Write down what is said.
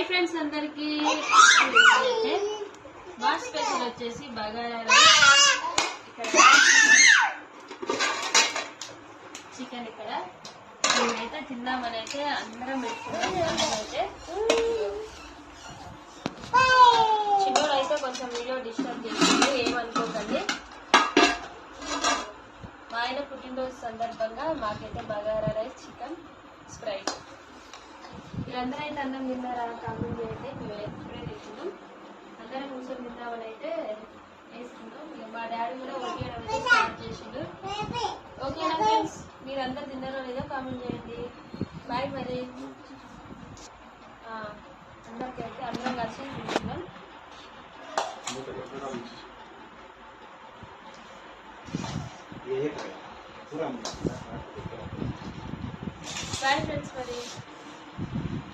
Hi friends అందరికి మా special వచ్చేసి బగారా రైస్, ఇక్కడ చికెన్, ఇక్కడ మేమైతే తిందామని అయితే అందరం పెట్టుకున్నాం. అయితే చిన్నోడు అయితే కొంచెం వీడియో డిస్టర్బ్ చేసింది, ఏమనుకోకండి. మా ఆయన పుట్టినరోజు సందర్భంగా మాకైతే బగారా రైస్, చికెన్, స్ప్రైట్. మీరందరూ అయితే అన్నం తిన్నారా? కామెంట్ చేయండి. మేము ఎప్పుడే తింటున్నాం, అందరం కూర్చొని తిందామని అయితే వేసుకున్నాం. మా డాడీ కూడా ఓకే స్టార్ట్ చేసిండు. ఓకేనా ఫ్రెండ్స్? మీరందరూ తిన్నారో లేదో కామెంట్ చేయండి. బాయ్. మరి అందరికైతే అందరం కలిసి తింటున్నాం. Bye friends. మరి